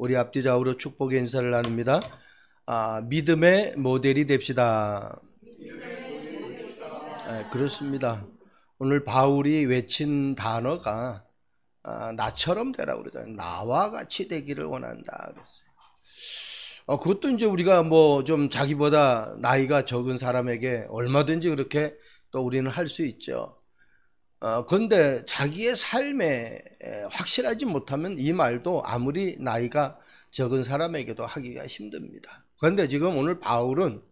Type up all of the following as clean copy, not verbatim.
우리 앞뒤 좌우로 축복의 인사를 나눕니다. 믿음의 모델이 됩시다. 그렇습니다. 오늘 바울이 외친 단어가 나처럼 되라고 그러잖아요. 나와 같이 되기를 원한다 그랬어요. 그것도 이제 우리가 뭐 좀 자기보다 나이가 적은 사람에게 얼마든지 그렇게 또 우리는 할 수 있죠. 그런데 자기의 삶에 확실하지 못하면 이 말도 아무리 나이가 적은 사람에게도 하기가 힘듭니다. 그런데 지금 오늘 바울은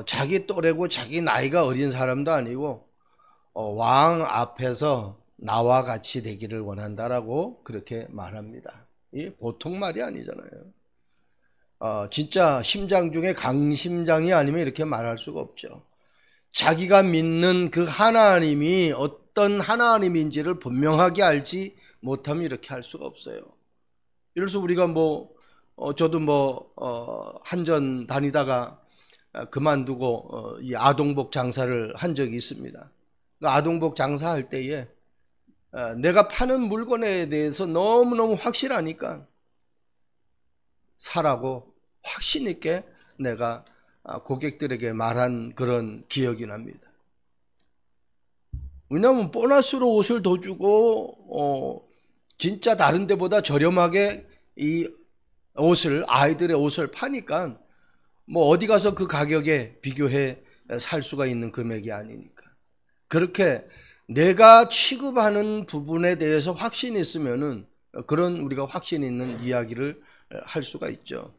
자기 또래고 자기 나이가 어린 사람도 아니고 왕 앞에서 나와 같이 되기를 원한다라고 그렇게 말합니다. 이 보통 말이 아니잖아요. 진짜 심장 중에 강심장이 아니면 이렇게 말할 수가 없죠. 자기가 믿는 그 하나님이 어떤 하나님인지를 분명하게 알지 못하면 이렇게 할 수가 없어요. 그래서 우리가 저도 한전 다니다가 그만두고 이 아동복 장사를 한 적이 있습니다. 그 아동복 장사할 때에 내가 파는 물건에 대해서 너무너무 확실하니까 사라고 확신 있게 내가 고객들에게 말한 그런 기억이 납니다. 왜냐하면 보너스로 옷을 더 주고 진짜 다른 데보다 저렴하게 이 옷을, 아이들의 옷을 파니까 어디 가서 그 가격에 비교해 살 수가 있는 금액이 아니니까. 그렇게 내가 취급하는 부분에 대해서 확신이 있으면은 그런 우리가 확신 있는 이야기를 할 수가 있죠.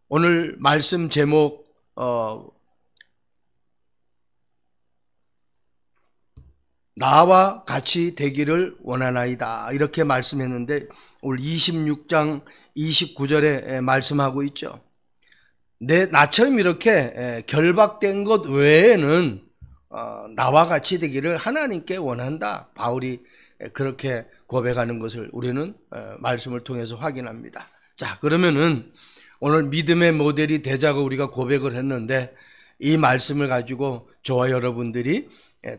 오늘 말씀 제목 나와 같이 되기를 원하나이다 이렇게 말씀했는데 오늘 26장 29절에 말씀하고 있죠. 나처럼 이렇게 결박된 것 외에는 나와 같이 되기를 하나님께 원한다. 바울이 그렇게 고백하는 것을 우리는 말씀을 통해서 확인합니다. 자, 그러면은 오늘 믿음의 모델이 되자고 우리가 고백을 했는데 이 말씀을 가지고 저와 여러분들이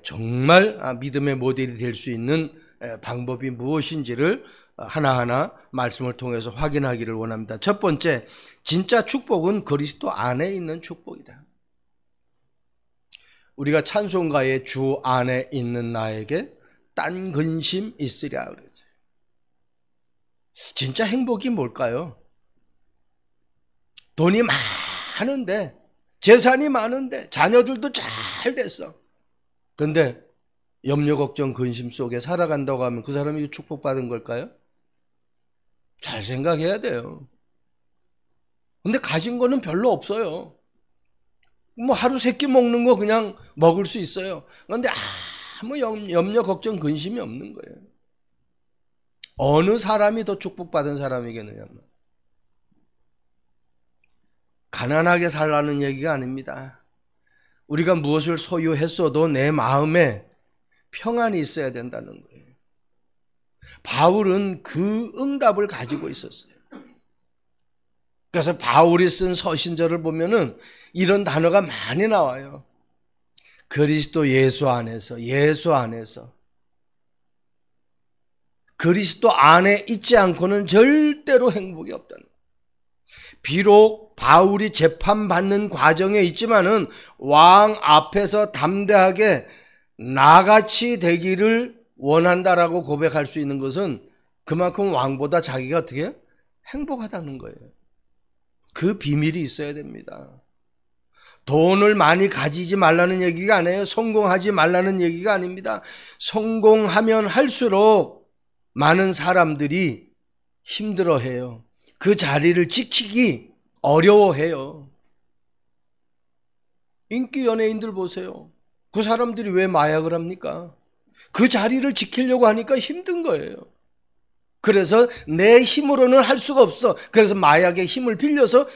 정말 믿음의 모델이 될 수 있는 방법이 무엇인지를 하나하나 말씀을 통해서 확인하기를 원합니다. 첫 번째, 진짜 축복은 그리스도 안에 있는 축복이다. 우리가 찬송가에 주 안에 있는 나에게 딴 근심 있으랴 그러죠. 진짜 행복이 뭘까요? 돈이 많은데, 재산이 많은데, 자녀들도 잘 됐어. 그런데 염려, 걱정, 근심 속에 살아간다고 하면 그 사람이 축복받은 걸까요? 잘 생각해야 돼요. 근데 가진 거는 별로 없어요. 하루 세 끼 먹는 거 그냥 먹을 수 있어요. 그런데 아무 염려, 걱정, 근심이 없는 거예요. 어느 사람이 더 축복받은 사람이겠느냐. 가난하게 살라는 얘기가 아닙니다. 우리가 무엇을 소유했어도 내 마음에 평안이 있어야 된다는 거예요. 바울은 그 응답을 가지고 있었어요. 그래서 바울이 쓴 서신서를 보면은 이런 단어가 많이 나와요. 그리스도 예수 안에서, 예수 안에서. 그리스도 안에 있지 않고는 절대로 행복이 없다는 거예요. 비록 바울이 재판받는 과정에 있지만은 왕 앞에서 담대하게 나같이 되기를 원한다라고 고백할 수 있는 것은 그만큼 왕보다 자기가 어떻게 행복하다는 거예요. 그 비밀이 있어야 됩니다. 돈을 많이 가지지 말라는 얘기가 아니에요. 성공하지 말라는 얘기가 아닙니다. 성공하면 할수록 많은 사람들이 힘들어해요. 그 자리를 지키기 어려워해요. 인기 연예인들 보세요. 그 사람들이 왜 마약을 합니까? 그 자리를 지키려고 하니까 힘든 거예요. 그래서 내 힘으로는 할 수가 없어. 그래서 마약의 힘을 빌려서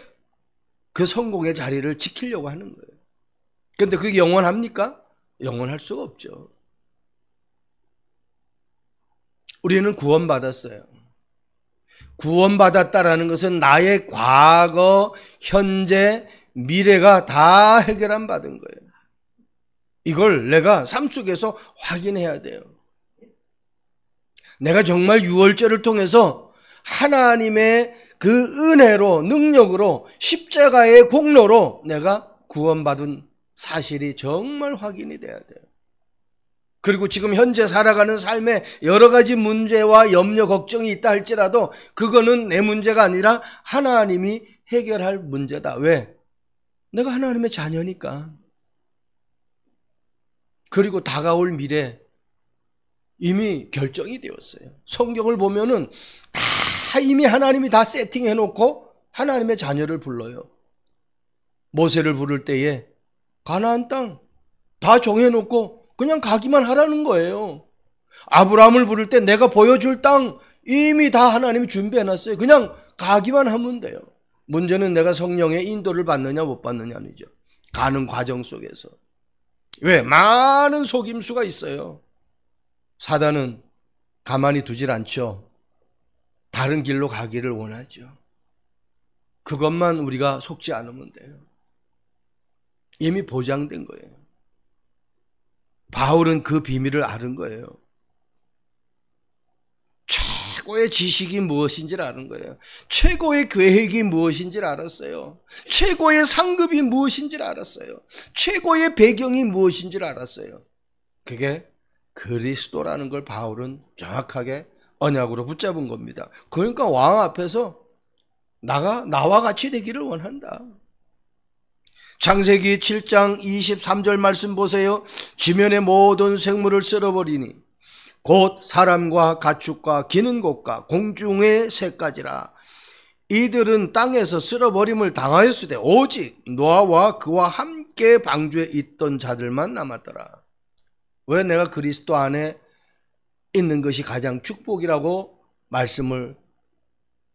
그 성공의 자리를 지키려고 하는 거예요. 그런데 그게 영원합니까? 영원할 수가 없죠. 우리는 구원받았어요. 구원받았다라는 것은 나의 과거, 현재, 미래가 다 해결한 받은 거예요. 이걸 내가 삶 속에서 확인해야 돼요. 내가 정말 유월절을 통해서 하나님의 그 은혜로, 능력으로, 십자가의 공로로 내가 구원받은 사실이 정말 확인이 돼야 돼요. 그리고 지금 현재 살아가는 삶에 여러 가지 문제와 염려, 걱정이 있다 할지라도 그거는 내 문제가 아니라 하나님이 해결할 문제다. 왜? 내가 하나님의 자녀니까. 그리고 다가올 미래 이미 결정이 되었어요. 성경을 보면은 다 이미 하나님이 다 세팅해 놓고 하나님의 자녀를 불러요. 모세를 부를 때에 가나안 땅 다 정해 놓고 그냥 가기만 하라는 거예요. 아브라함을 부를 때 내가 보여줄 땅 이미 다 하나님이 준비해 놨어요. 그냥 가기만 하면 돼요. 문제는 내가 성령의 인도를 받느냐 못 받느냐죠. 가는 과정 속에서. 왜? 많은 속임수가 있어요. 사단은 가만히 두질 않죠. 다른 길로 가기를 원하죠. 그것만 우리가 속지 않으면 돼요. 이미 보장된 거예요. 바울은 그 비밀을 아는 거예요. 최고의 지식이 무엇인지를 아는 거예요. 최고의 계획이 무엇인지를 알았어요. 최고의 상급이 무엇인지를 알았어요. 최고의 배경이 무엇인지를 알았어요. 그게 그리스도라는 걸 바울은 정확하게 언약으로 붙잡은 겁니다. 그러니까 왕 앞에서 나와 같이 되기를 원한다. 창세기 7장 23절 말씀 보세요. 지면의 모든 생물을 쓸어버리니 곧 사람과 가축과 기는 것과 공중의 새까지라. 이들은 땅에서 쓸어버림을 당하였으되 오직 노아와 그와 함께 방주에 있던 자들만 남았더라. 왜 내가 그리스도 안에 있는 것이 가장 축복이라고 말씀을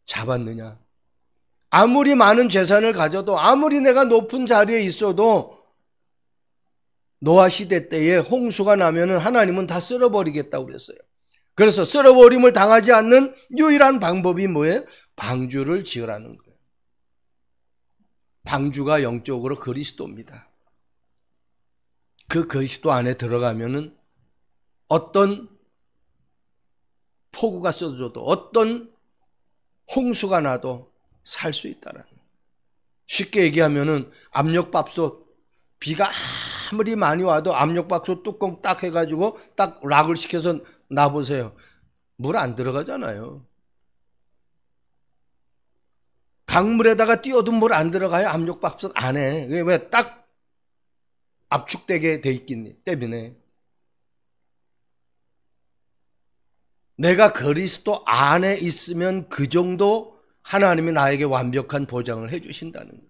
잡았느냐? 아무리 많은 재산을 가져도, 아무리 내가 높은 자리에 있어도 노아 시대 때에 홍수가 나면은 하나님은 다 쓸어버리겠다고 그랬어요. 그래서 쓸어버림을 당하지 않는 유일한 방법이 뭐예요? 방주를 지으라는 거예요. 방주가 영적으로 그리스도입니다. 그 그리스도 안에 들어가면은 어떤 폭우가 쏟아져도, 어떤 홍수가 나도 살 수 있다라는 거예요. 쉽게 얘기하면은 압력밥솥, 비가 아무리 많이 와도 압력밥솥 뚜껑 딱 해가지고 딱 락을 시켜서 놔보세요. 물 안 들어가잖아요. 강물에다가 띄워도 물 안 들어가요. 압력밥솥 안에. 왜? 딱 압축되게 돼 있기 때문에. 내가 그리스도 안에 있으면 그 정도 하나님이 나에게 완벽한 보장을 해 주신다는 거예요.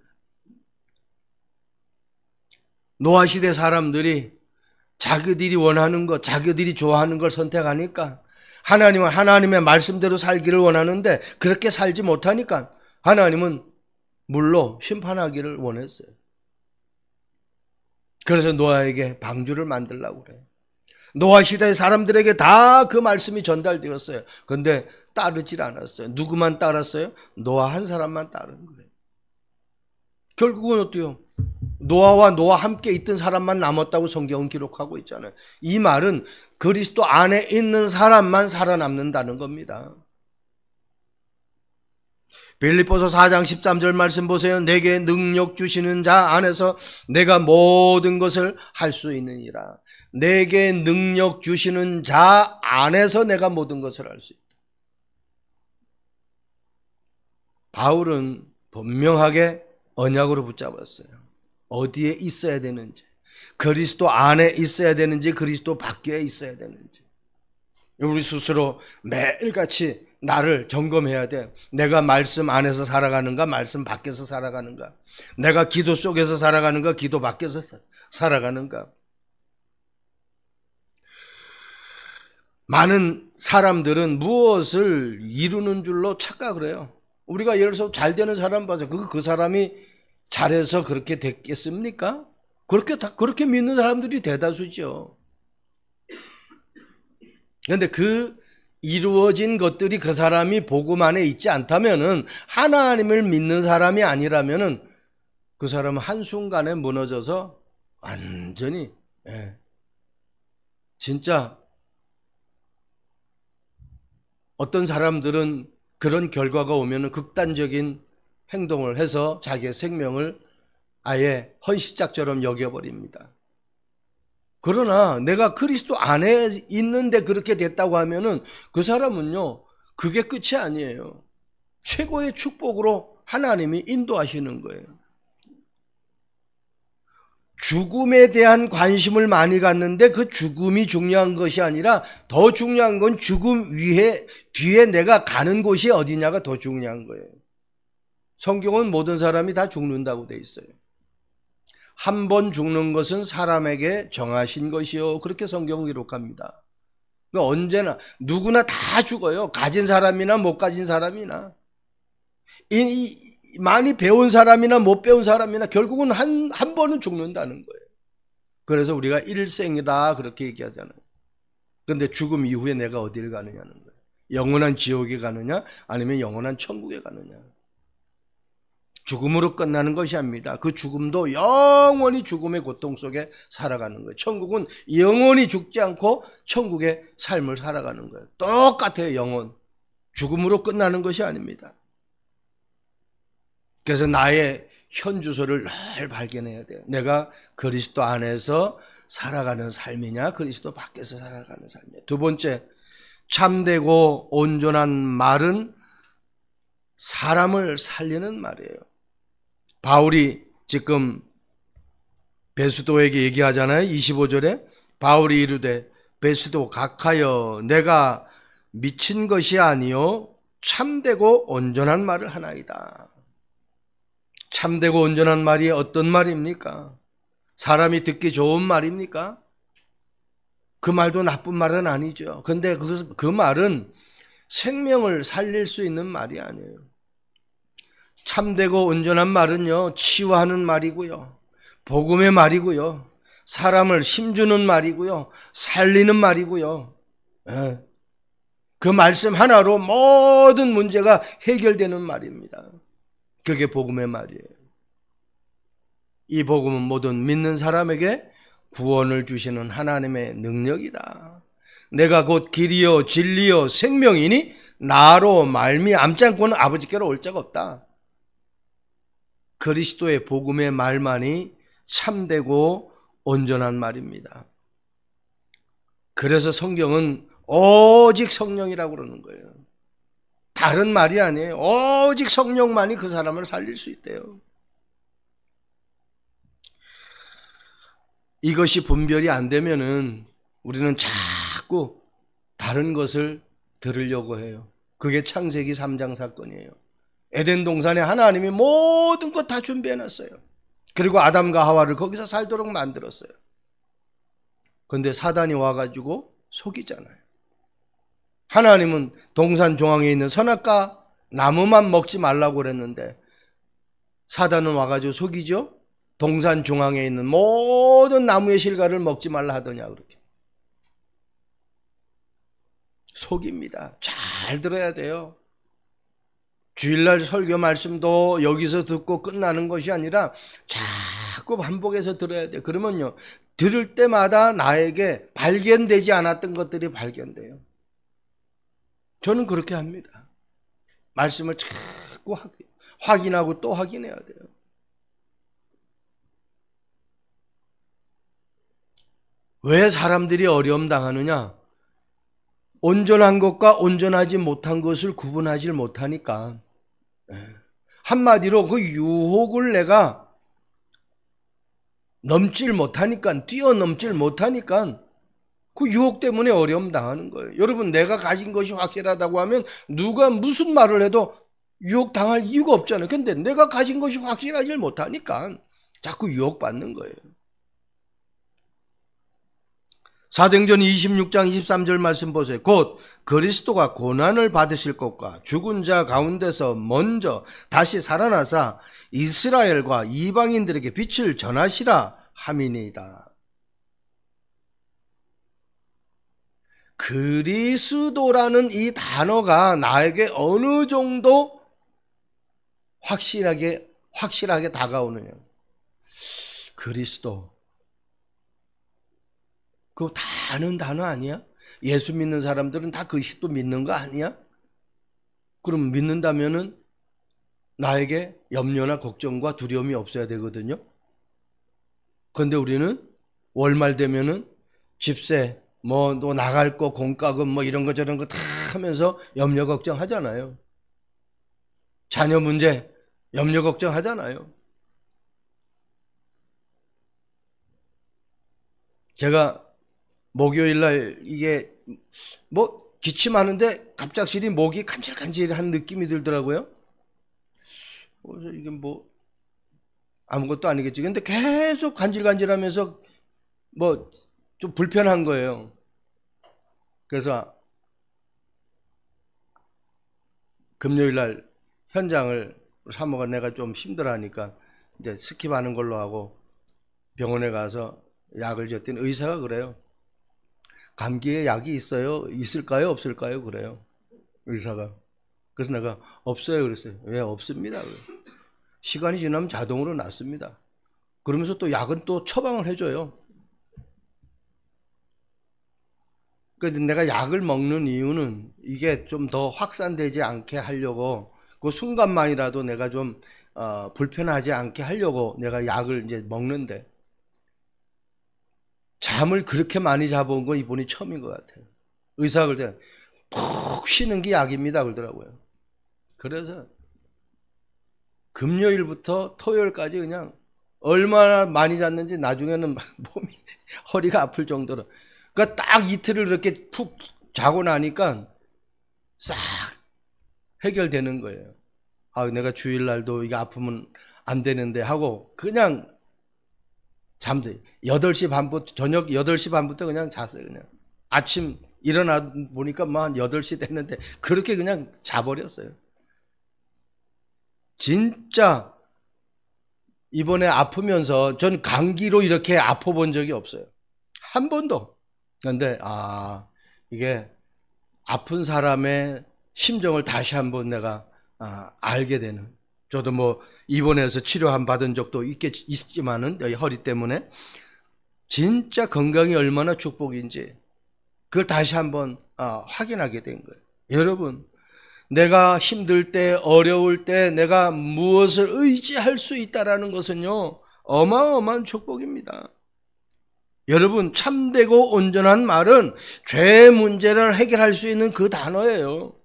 노아 시대 사람들이 자기들이 원하는 것, 자기들이 좋아하는 걸 선택하니까 하나님은 하나님의 말씀대로 살기를 원하는데 그렇게 살지 못하니까 하나님은 물로 심판하기를 원했어요. 그래서 노아에게 방주를 만들려고 그래요. 노아 시대의 사람들에게 다 그 말씀이 전달되었어요. 그런데 따르질 않았어요. 누구만 따랐어요? 노아 한 사람만 따른 거예요. 결국은 어때요? 노아와 노아 함께 있던 사람만 남았다고 성경은 기록하고 있잖아요. 이 말은 그리스도 안에 있는 사람만 살아남는다는 겁니다. 빌립보서 4장 13절 말씀 보세요. 내게 능력 주시는 자 안에서 내가 모든 것을 할 수 있느니라. 내게 능력 주시는 자 안에서 내가 모든 것을 할 수 있다. 바울은 분명하게 언약으로 붙잡았어요. 어디에 있어야 되는지, 그리스도 안에 있어야 되는지, 그리스도 밖에 있어야 되는지. 우리 스스로 매일같이 나를 점검해야 돼. 내가 말씀 안에서 살아가는가, 말씀 밖에서 살아가는가. 내가 기도 속에서 살아가는가, 기도 밖에서 살아가는가. 많은 사람들은 무엇을 이루는 줄로 착각을 해요. 우리가 예를 들어서 잘 되는 사람 봐서 그 사람이 잘해서 그렇게 됐겠습니까? 그렇게 믿는 사람들이 대다수죠. 그런데 그 이루어진 것들이 그 사람이 복음 안에 있지 않다면은, 하나님을 믿는 사람이 아니라면은 그 사람은 한순간에 무너져서 완전히, 진짜 어떤 사람들은 그런 결과가 오면은 극단적인 행동을 해서 자기의 생명을 아예 헌시짝처럼 여겨버립니다. 그러나 내가 그리스도 안에 있는데 그렇게 됐다고 하면은 그 사람은요, 그게 끝이 아니에요. 최고의 축복으로 하나님이 인도하시는 거예요. 죽음에 대한 관심을 많이 갖는데 그 죽음이 중요한 것이 아니라 더 중요한 건 죽음 뒤에 내가 가는 곳이 어디냐가 더 중요한 거예요. 성경은 모든 사람이 다 죽는다고 돼 있어요. 한 번 죽는 것은 사람에게 정하신 것이요, 그렇게 성경은 기록합니다. 그러니까 언제나 누구나 다 죽어요. 가진 사람이나 못 가진 사람이나, 많이 배운 사람이나 못 배운 사람이나 결국은 한 번은 죽는다는 거예요. 그래서 우리가 일생이다 그렇게 얘기하잖아요. 그런데 죽음 이후에 내가 어디를 가느냐는 거예요. 영원한 지옥에 가느냐 아니면 영원한 천국에 가느냐. 죽음으로 끝나는 것이 아닙니다. 그 죽음도 영원히 죽음의 고통 속에 살아가는 거예요. 천국은 영원히 죽지 않고 천국의 삶을 살아가는 거예요. 똑같아요. 영원. 죽음으로 끝나는 것이 아닙니다. 그래서 나의 현 주소를 늘 발견해야 돼요. 내가 그리스도 안에서 살아가는 삶이냐 그리스도 밖에서 살아가는 삶이냐. 두 번째, 참되고 온전한 말은 사람을 살리는 말이에요. 바울이 지금 베스도에게 얘기하잖아요. 25절에 바울이 이르되 베스도 각하여 내가 미친 것이 아니요 참되고 온전한 말을 하나이다. 참되고 온전한 말이 어떤 말입니까? 사람이 듣기 좋은 말입니까? 그 말도 나쁜 말은 아니죠. 근데 그 말은 생명을 살릴 수 있는 말이 아니에요. 참되고 온전한 말은요, 치유하는 말이고요, 복음의 말이고요, 사람을 힘주는 말이고요, 살리는 말이고요. 그 말씀 하나로 모든 문제가 해결되는 말입니다. 그게 복음의 말이에요. 이 복음은 모든 믿는 사람에게 구원을 주시는 하나님의 능력이다. 내가 곧 길이요 진리요 생명이니 나로 말미암지 않고는 아버지께로 올 자가 없다. 그리스도의 복음의 말만이 참되고 온전한 말입니다. 그래서 성경은 오직 성령이라고 그러는 거예요. 다른 말이 아니에요. 오직 성령만이 그 사람을 살릴 수 있대요. 이것이 분별이 안 되면은 우리는 자꾸 다른 것을 들으려고 해요. 그게 창세기 3장 사건이에요. 에덴 동산에 하나님이 모든 것 다 준비해놨어요. 그리고 아담과 하와를 거기서 살도록 만들었어요. 그런데 사단이 와가지고 속이잖아요. 하나님은 동산 중앙에 있는 선악과 나무만 먹지 말라고 그랬는데 사단은 와가지고 속이죠. 동산 중앙에 있는 모든 나무의 실과를 먹지 말라 하더냐 그렇게. 속입니다. 잘 들어야 돼요. 주일날 설교 말씀도 여기서 듣고 끝나는 것이 아니라 자꾸 반복해서 들어야 돼요. 그러면요, 들을 때마다 나에게 발견되지 않았던 것들이 발견돼요. 저는 그렇게 합니다. 말씀을 자꾸 확인하고 또 확인해야 돼요. 왜 사람들이 어려움 당하느냐? 온전한 것과 온전하지 못한 것을 구분하지 못하니까. 한마디로 그 유혹을 내가 넘질 못하니까, 뛰어넘질 못하니까 그 유혹 때문에 어려움 당하는 거예요. 여러분, 내가 가진 것이 확실하다고 하면 누가 무슨 말을 해도 유혹 당할 이유가 없잖아요. 근데 내가 가진 것이 확실하지 못하니까 자꾸 유혹받는 거예요. 사도행전 26장 23절 말씀 보세요. 곧 그리스도가 고난을 받으실 것과 죽은 자 가운데서 먼저 다시 살아나사 이스라엘과 이방인들에게 빛을 전하시라 함이니이다. 그리스도라는 이 단어가 나에게 어느 정도 확실하게 다가오느냐. 그리스도. 그거 다 아는 단어 아니야? 예수 믿는 사람들은 다 그리스도 믿는 거 아니야? 그럼 믿는다면은 나에게 염려나 걱정과 두려움이 없어야 되거든요. 그런데 우리는 월말 되면은 집세, 뭐 또 나갈 거, 공과금 뭐 이런 거 저런 거 다 하면서 염려 걱정하잖아요. 자녀 문제 염려 걱정하잖아요. 제가 목요일 날 이게 뭐 기침하는데 갑작스레 목이 간질간질한 느낌이 들더라고요. 이게 뭐 아무것도 아니겠지. 근데 계속 간질간질하면서 뭐 좀 불편한 거예요. 그래서 금요일 날 현장을 사모가 내가 좀 힘들어하니까 이제 스킵하는 걸로 하고 병원에 가서 약을 줬더니 의사가 그래요. 감기에 약이 있어요? 있을까요? 없을까요? 그래요. 의사가. 그래서 내가 없어요. 그랬어요. 왜 없습니다. 시간이 지나면 자동으로 낫습니다. 그러면서 또 약은 또 처방을 해줘요. 그래서 내가 약을 먹는 이유는 이게 좀 더 확산되지 않게 하려고, 그 순간만이라도 내가 좀 불편하지 않게 하려고 내가 약을 이제 먹는데, 잠을 그렇게 많이 자본 건 이번이 처음인 것 같아요. 의사가 그럴 때 푹 쉬는 게 약입니다 그러더라고요. 그래서 금요일부터 토요일까지 그냥 얼마나 많이 잤는지 나중에는 몸이 허리가 아플 정도로, 그러니까 딱 이틀을 이렇게 푹 자고 나니까 싹 해결되는 거예요. 아, 내가 주일날도 이게 아프면 안 되는데 하고 그냥 잠들 8시 반부터, 저녁 8시 반부터 그냥 잤어요. 그냥 아침 일어나 보니까 뭐 한 8시 됐는데 그렇게 그냥 자버렸어요. 진짜 이번에 아프면서 전 감기로 이렇게 아파본 적이 없어요. 한 번도. 그런데 이게 아픈 사람의 심정을 다시 한번 내가 알게 되는, 저도 뭐 입원해서 치료 한 받은 적도 있지만은 허리 때문에 진짜 건강이 얼마나 축복인지 그걸 다시 한번 확인하게 된 거예요. 여러분, 내가 힘들 때, 어려울 때 내가 무엇을 의지할 수 있다라는 것은요, 어마어마한 축복입니다. 여러분, 참되고 온전한 말은 죄 문제를 해결할 수 있는 그 단어예요.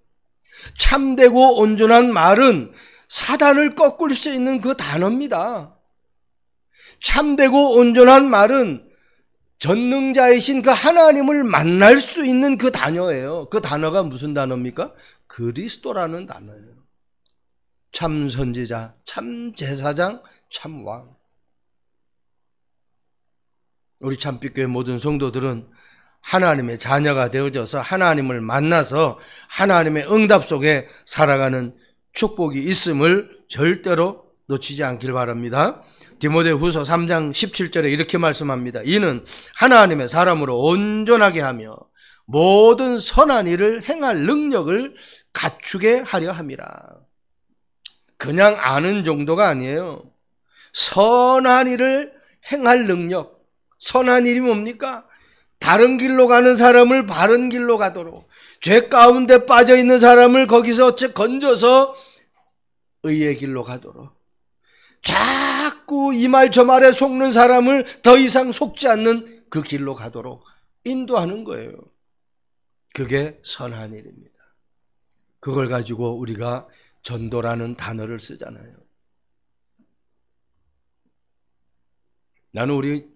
참되고 온전한 말은 사단을 꺾을 수 있는 그 단어입니다. 참되고 온전한 말은 전능자이신 그 하나님을 만날 수 있는 그 단어예요. 그 단어가 무슨 단어입니까? 그리스도라는 단어예요. 참 선지자, 참 제사장, 참 왕. 우리 참빛교회 모든 성도들은 하나님의 자녀가 되어져서 하나님을 만나서 하나님의 응답 속에 살아가는 축복이 있음을 절대로 놓치지 않길 바랍니다. 디모데후서 3장 17절에 이렇게 말씀합니다. 이는 하나님의 사람으로 온전하게 하며 모든 선한 일을 행할 능력을 갖추게 하려 함이라. 그냥 아는 정도가 아니에요. 선한 일을 행할 능력. 선한 일이 뭡니까? 다른 길로 가는 사람을 바른 길로 가도록, 죄 가운데 빠져 있는 사람을 거기서 건져서 의의 길로 가도록, 자꾸 이 말 저 말에 속는 사람을 더 이상 속지 않는 그 길로 가도록 인도하는 거예요. 그게 선한 일입니다. 그걸 가지고 우리가 전도라는 단어를 쓰잖아요. 나는 우리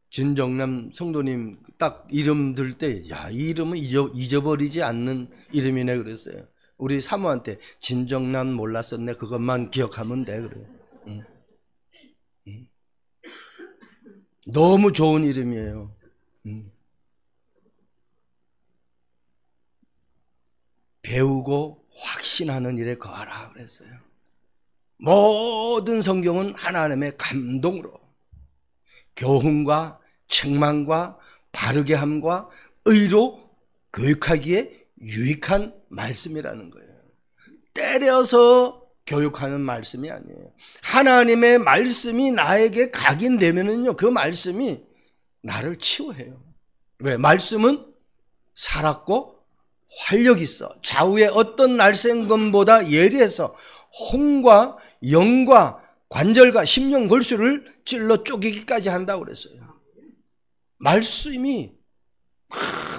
진정남 성도님 딱 이름 들 때, 야, 이 이름은 잊어버리지 않는 이름이네 그랬어요. 우리 사모한테 진정남 몰랐었네, 그것만 기억하면 돼 그래요. 너무 좋은 이름이에요. 배우고 확신하는 일에 거하라 그랬어요. 모든 성경은 하나님의 감동으로 교훈과 책망과 바르게 함과 의로 교육하기에 유익한 말씀이라는 거예요. 때려서 교육하는 말씀이 아니에요. 하나님의 말씀이 나에게 각인되면은요, 그 말씀이 나를 치유해요. 왜? 말씀은 살았고 활력 있어. 좌우의 어떤 날쌘검보다 예리해서 혼과 영과 관절과 심령 골수를 찔러 쪼개기까지 한다고 그랬어요. 말씀이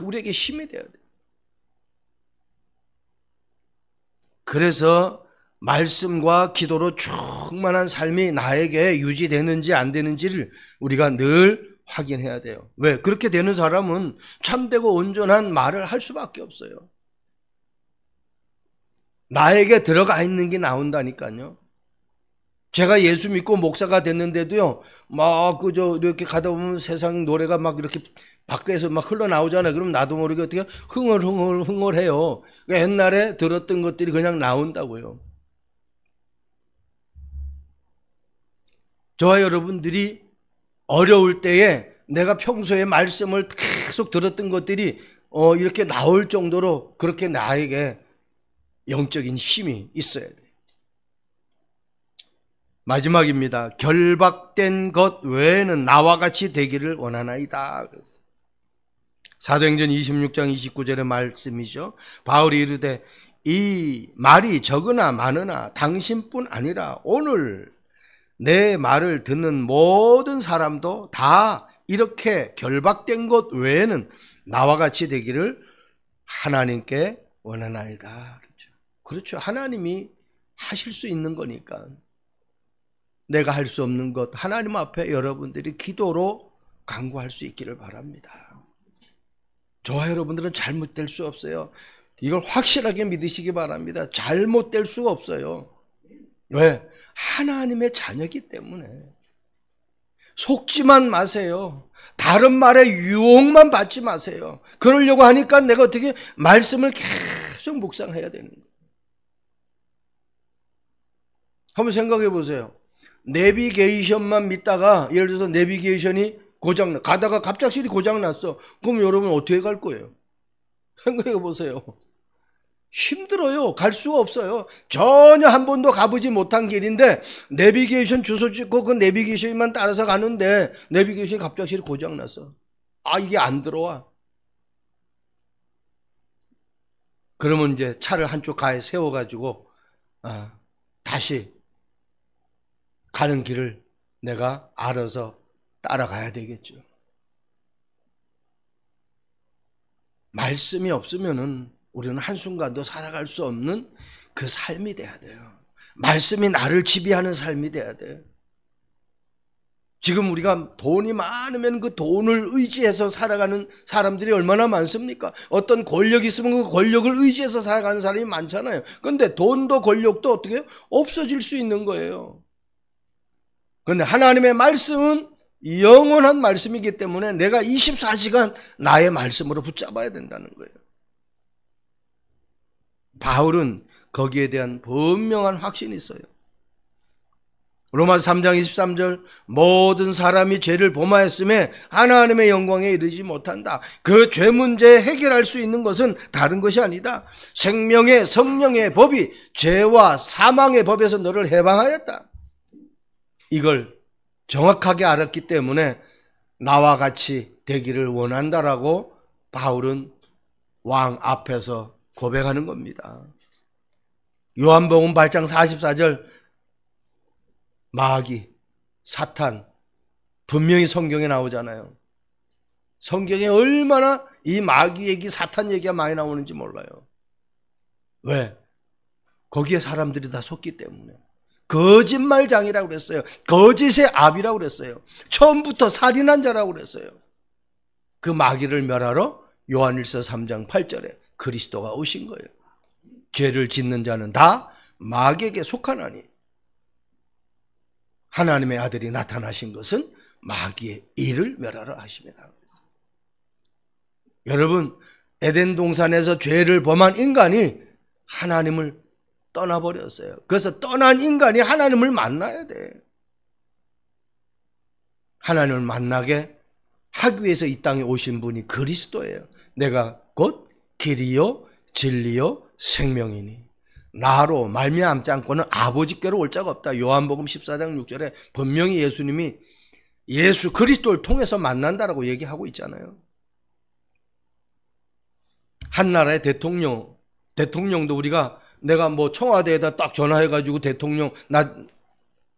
우리에게 힘이 되어야 돼요. 그래서 말씀과 기도로 충만한 삶이 나에게 유지되는지 안 되는지를 우리가 늘 확인해야 돼요. 왜? 그렇게 되는 사람은 참되고 온전한 말을 할 수밖에 없어요. 나에게 들어가 있는 게 나온다니까요. 제가 예수 믿고 목사가 됐는데도요, 막 이렇게 가다 보면 세상 노래가 막 이렇게 밖에서 막 흘러나오잖아요. 그럼 나도 모르게 어떻게 흥얼흥얼해요. 그러니까 옛날에 들었던 것들이 그냥 나온다고요. 저와 여러분들이 어려울 때에 내가 평소에 말씀을 계속 들었던 것들이 이렇게 나올 정도로 그렇게 나에게 영적인 힘이 있어야 돼요. 마지막입니다. 결박된 것 외에는 나와 같이 되기를 원하나이다. 사도행전 26장 29절의 말씀이죠. 바울이 이르되 이 말이 적으나 많으나 당신뿐 아니라 오늘 내 말을 듣는 모든 사람도 다 이렇게 결박된 것 외에는 나와 같이 되기를 하나님께 원하나이다. 그렇죠. 하나님이 하실 수 있는 거니까. 내가 할 수 없는 것 하나님 앞에 여러분들이 기도로 간구할 수 있기를 바랍니다. 저와 여러분들은 잘못될 수 없어요. 이걸 확실하게 믿으시기 바랍니다. 잘못될 수가 없어요. 왜? 하나님의 자녀이기 때문에. 속지만 마세요. 다른 말에 유혹만 받지 마세요. 그러려고 하니까 내가 어떻게 말씀을 계속 묵상해야 되는 거예요. 한번 생각해 보세요. 내비게이션만 믿다가 예를 들어서 내비게이션이 고장나 가다가 갑작스레 고장났어. 그럼 여러분 어떻게 갈 거예요? 생각해 보세요. 힘들어요. 갈 수가 없어요. 전혀 한 번도 가보지 못한 길인데 내비게이션 주소 찍고 그 내비게이션만 따라서 가는데 내비게이션이 갑작스레 고장났어. 이게 안 들어와. 그러면 이제 차를 한쪽 가에 세워가지고 다시 가는 길을 내가 알아서 따라가야 되겠죠. 말씀이 없으면은 우리는 한순간도 살아갈 수 없는 그 삶이 돼야 돼요. 말씀이 나를 지배하는 삶이 돼야 돼요. 지금 우리가 돈이 많으면 그 돈을 의지해서 살아가는 사람들이 얼마나 많습니까? 어떤 권력이 있으면 그 권력을 의지해서 살아가는 사람이 많잖아요. 그런데 돈도 권력도 어떻게 없어질 수 있는 거예요. 그런데 하나님의 말씀은 영원한 말씀이기 때문에 내가 24시간 나의 말씀으로 붙잡아야 된다는 거예요. 바울은 거기에 대한 분명한 확신이 있어요. 로마서 3장 23절 모든 사람이 죄를 범하였음에 하나님의 영광에 이르지 못한다. 그 죄 문제 해결할 수 있는 것은 다른 것이 아니다. 생명의 성령의 법이 죄와 사망의 법에서 너를 해방하였다. 이걸 정확하게 알았기 때문에 나와 같이 되기를 원한다라고 바울은 왕 앞에서 고백하는 겁니다. 요한복음 8장 44절 마귀, 사탄 분명히 성경에 나오잖아요. 성경에 얼마나 이 마귀 얘기, 사탄 얘기가 많이 나오는지 몰라요. 왜? 거기에 사람들이 다 속기 때문에. 거짓말장이라고 그랬어요. 거짓의 압이라고 그랬어요. 처음부터 살인한 자라고 그랬어요. 그 마귀를 멸하러 요한일서 3장 8절에 그리스도가 오신 거예요. 죄를 짓는 자는 다 마귀에게 속하나니 하나님의 아들이 나타나신 것은 마귀의 일을 멸하러 하십니다. 여러분, 에덴 동산에서 죄를 범한 인간이 하나님을 떠나버렸어요. 그래서 떠난 인간이 하나님을 만나야 돼. 하나님을 만나게 하기 위해서 이 땅에 오신 분이 그리스도예요. 내가 곧 길이요 진리요 생명이니 나로 말미암지 않고는 아버지께로 올 자가 없다. 요한복음 14장 6절에 분명히 예수님이 예수 그리스도를 통해서 만난다라고 얘기하고 있잖아요. 한 나라의 대통령도 우리가 내가 뭐 청와대에다 딱 전화해가지고 대통령 나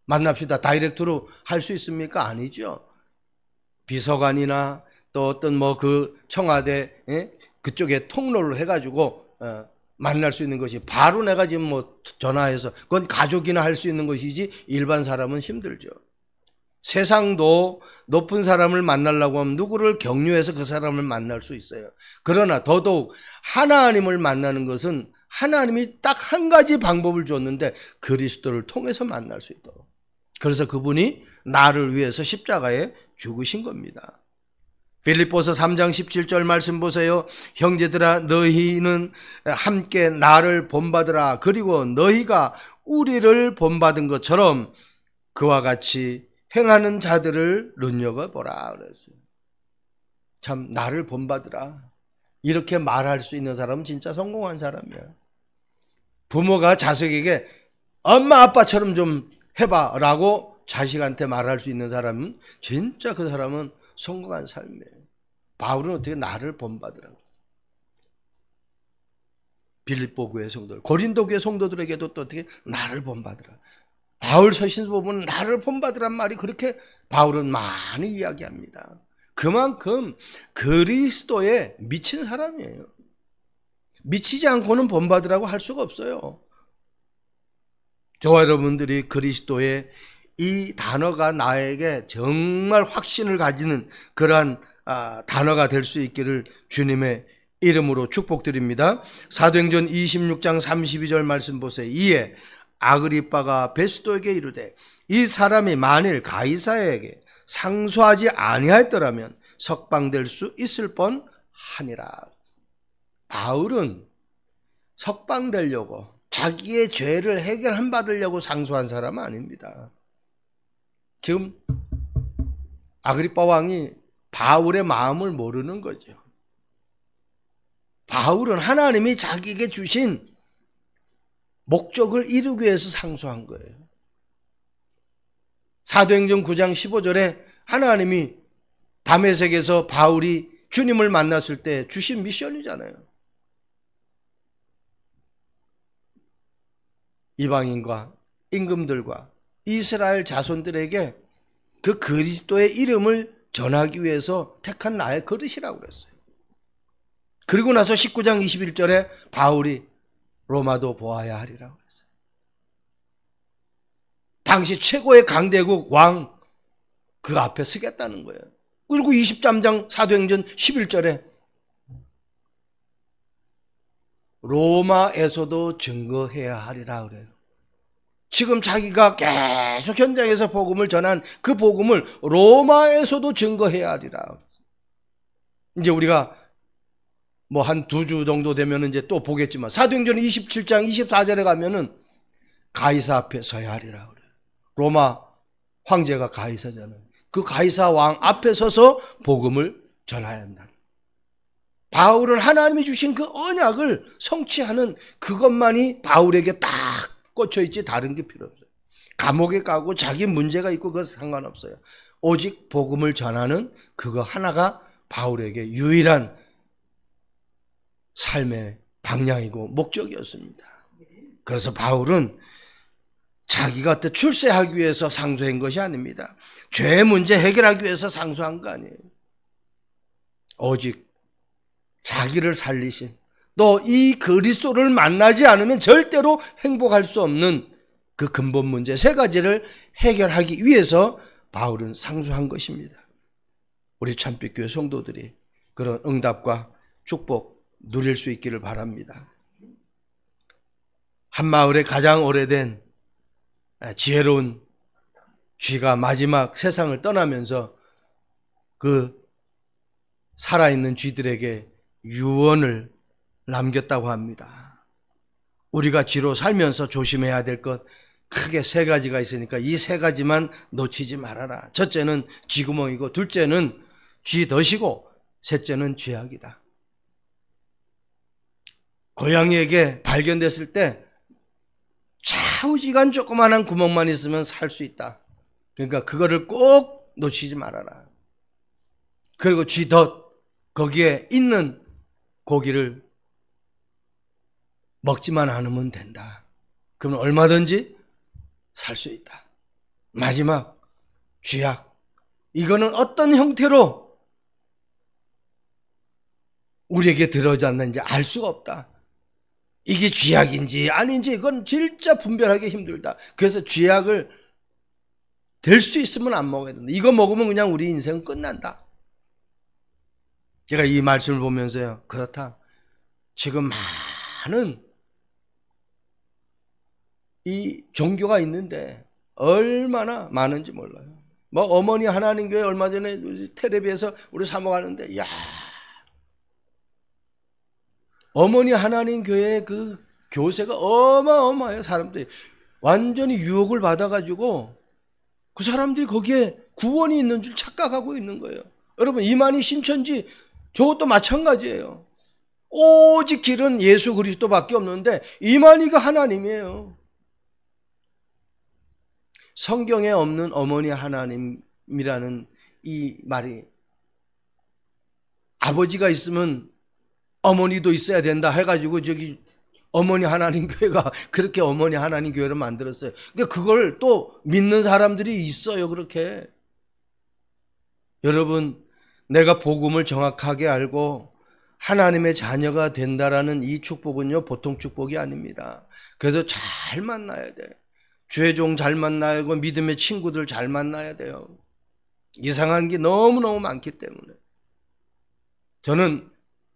만납시다 다이렉트로 할 수 있습니까? 아니죠. 비서관이나 또 어떤 뭐 그 청와대 그쪽에 통로를 해가지고 만날 수 있는 것이 바로 내가 지금 뭐 전화해서 그건 가족이나 할 수 있는 것이지 일반 사람은 힘들죠. 세상도 높은 사람을 만나려고 하면 누구를 경유해서 그 사람을 만날 수 있어요. 그러나 더더욱 하나님을 만나는 것은 하나님이 딱 한 가지 방법을 줬는데 그리스도를 통해서 만날 수 있도록. 그래서 그분이 나를 위해서 십자가에 죽으신 겁니다. 빌립보서 3장 17절 말씀 보세요. 형제들아 너희는 함께 나를 본받으라. 그리고 너희가 우리를 본받은 것처럼 그와 같이 행하는 자들을 눈여겨보라 그랬어요. 참 나를 본받으라. 이렇게 말할 수 있는 사람은 진짜 성공한 사람이야. 부모가 자식에게 엄마 아빠처럼 좀 해봐 라고 자식한테 말할 수 있는 사람은 진짜 그 사람은 성공한 삶이에요. 바울은 어떻게 나를 본받으라고. 빌립보 교회 성도들, 고린도 교회 성도들에게도 또 어떻게 나를 본받으라. 바울 서신서 보면 나를 본받으란 말이 그렇게 바울은 많이 이야기합니다. 그만큼 그리스도에 미친 사람이에요. 미치지 않고는 본받으라고 할 수가 없어요. 저와 여러분들이 그리스도의 이 단어가 나에게 정말 확신을 가지는 그러한 단어가 될 수 있기를 주님의 이름으로 축복드립니다. 사도행전 26장 32절 말씀 보세요. 이에 아그리빠가 베스도에게 이르되 이 사람이 만일 가이사에게 상소하지 아니하였더라면 석방될 수 있을 뻔하니라. 바울은 석방되려고 자기의 죄를 해결한 받으려고 상소한 사람은 아닙니다. 지금 아그리빠 왕이 바울의 마음을 모르는 거죠. 바울은 하나님이 자기에게 주신 목적을 이루기 위해서 상소한 거예요. 사도행전 9장 15절에 하나님이 다메섹에서 바울이 주님을 만났을 때 주신 미션이잖아요. 이방인과 임금들과 이스라엘 자손들에게 그 그리스도의 이름을 전하기 위해서 택한 나의 그릇이라고 그랬어요. 그리고 나서 19장 21절에 바울이 로마도 보아야 하리라고 그랬어요. 당시 최고의 강대국 왕 그 앞에 서겠다는 거예요. 그리고 23장 사도행전 11절에 로마에서도 증거해야 하리라 그래요. 지금 자기가 계속 현장에서 복음을 전한 그 복음을 로마에서도 증거해야 하리라. 이제 우리가 뭐 한 2주 정도 되면 이제 또 보겠지만 사도행전 27장 24절에 가면은 가이사 앞에 서야 하리라 그래요. 로마 황제가 가이사잖아요. 그 가이사 왕 앞에 서서 복음을 전해야 한다. 바울은 하나님이 주신 그 언약을 성취하는 그것만이 바울에게 딱 꽂혀있지 다른 게 필요 없어요. 감옥에 가고 자기 문제가 있고 그것 상관없어요. 오직 복음을 전하는 그거 하나가 바울에게 유일한 삶의 방향이고 목적이었습니다. 그래서 바울은 자기가 어떤 출세하기 위해서 상소한 것이 아닙니다. 죄 문제 해결하기 위해서 상소한 거 아니에요. 오직 자기를 살리신 또 이 그리스도를 만나지 않으면 절대로 행복할 수 없는 그 근본 문제 3가지를 해결하기 위해서 바울은 상소한 것입니다. 우리 참빛교회 성도들이 그런 응답과 축복 누릴 수 있기를 바랍니다. 한마을의 가장 오래된 지혜로운 쥐가 마지막 세상을 떠나면서 그 살아있는 쥐들에게 유언을 남겼다고 합니다. 우리가 쥐로 살면서 조심해야 될 것 크게 3가지가 있으니까 이 3가지만 놓치지 말아라. 첫째는 쥐구멍이고, 둘째는 쥐덫이고, 셋째는 쥐약이다. 고양이에게 발견됐을 때 좌우지간 조그만한 구멍만 있으면 살 수 있다. 그러니까 그거를 꼭 놓치지 말아라. 그리고 쥐덫, 거기에 있는 고기를 먹지만 않으면 된다. 그러면 얼마든지 살 수 있다. 마지막 쥐약. 이거는 어떤 형태로 우리에게 들어졌는지 알 수가 없다. 이게 쥐약인지 아닌지 이건 진짜 분별하기 힘들다. 그래서 쥐약을 될 수 있으면 안 먹어야 된다. 이거 먹으면 그냥 우리 인생은 끝난다. 제가 이 말씀을 보면서요, 그렇다. 지금 많은 이 종교가 있는데 얼마나 많은지 몰라요. 뭐 어머니 하나님 교회 얼마 전에 텔레비에서 우리 사모 가는데, 야, 어머니 하나님 교회 그 교세가 어마어마해요. 사람들이 완전히 유혹을 받아가지고 그 사람들이 거기에 구원이 있는 줄 착각하고 있는 거예요. 여러분, 이만희 신천지 저것도 마찬가지예요. 오직 길은 예수 그리스도밖에 없는데 이만희가 하나님이에요. 성경에 없는 어머니 하나님이라는 이 말이, 아버지가 있으면 어머니도 있어야 된다 해가지고 저기 어머니 하나님 교회가 그렇게 어머니 하나님 교회를 만들었어요. 근데 그걸 또 믿는 사람들이 있어요. 그렇게. 여러분, 내가 복음을 정확하게 알고 하나님의 자녀가 된다라는 이 축복은요, 보통 축복이 아닙니다. 그래서 잘 만나야 돼. 죄종 잘 만나야 하고 믿음의 친구들 잘 만나야 돼요. 이상한 게 너무너무 많기 때문에. 저는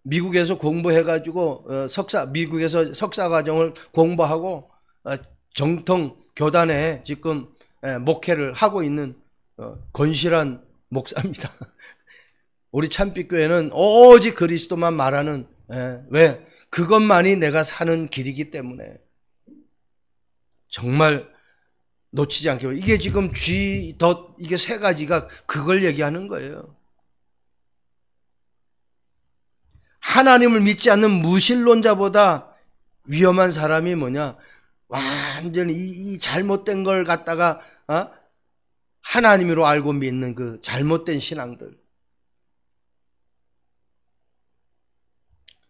미국에서 공부해가지고 미국에서 석사과정을 공부하고 정통 교단에 지금 목회를 하고 있는 건실한 목사입니다. 우리 참빛교회는 오직 그리스도만 말하는, 왜? 그것만이 내가 사는 길이기 때문에 정말 놓치지 않게. 이게 지금 이게 세 가지가 그걸 얘기하는 거예요. 하나님을 믿지 않는 무신론자보다 위험한 사람이 뭐냐? 완전히 이 잘못된 걸 갖다가 하나님으로 알고 믿는 그 잘못된 신앙들.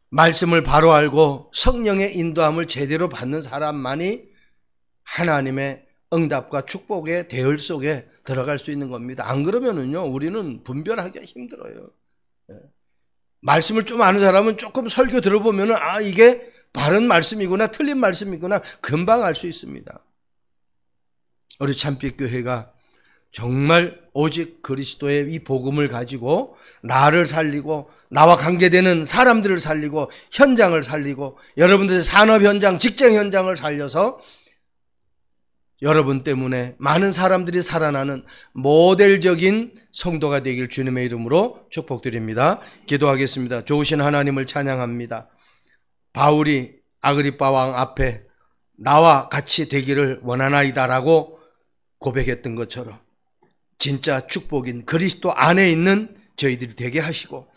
말씀을 바로 알고 성령의 인도함을 제대로 받는 사람만이 하나님의 응답과 축복의 대열 속에 들어갈 수 있는 겁니다. 안 그러면은요, 우리는 분별하기가 힘들어요. 말씀을 좀 아는 사람은 조금 설교 들어보면은, 아, 이게 바른 말씀이구나, 틀린 말씀이구나, 금방 알 수 있습니다. 우리 참빛교회가 정말 오직 그리스도의 이 복음을 가지고 나를 살리고 나와 관계되는 사람들을 살리고 현장을 살리고 여러분들의 산업 현장, 직장 현장을 살려서 여러분 때문에 많은 사람들이 살아나는 모델적인 성도가 되길 주님의 이름으로 축복드립니다. 기도하겠습니다. 좋으신 하나님을 찬양합니다. 바울이 아그리빠 왕 앞에 나와 같이 되기를 원하나이다라고 고백했던 것처럼 진짜 축복인 그리스도 안에 있는 저희들이 되게 하시고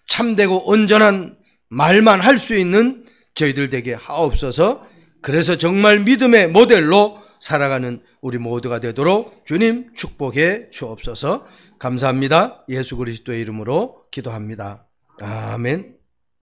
참되고 온전한 말만 할 수 있는 저희들 되게 하옵소서. 그래서 정말 믿음의 모델로 살아가는 우리 모두가 되도록 주님 축복해 주옵소서. 감사합니다. 예수 그리스도의 이름으로 기도합니다. 아멘.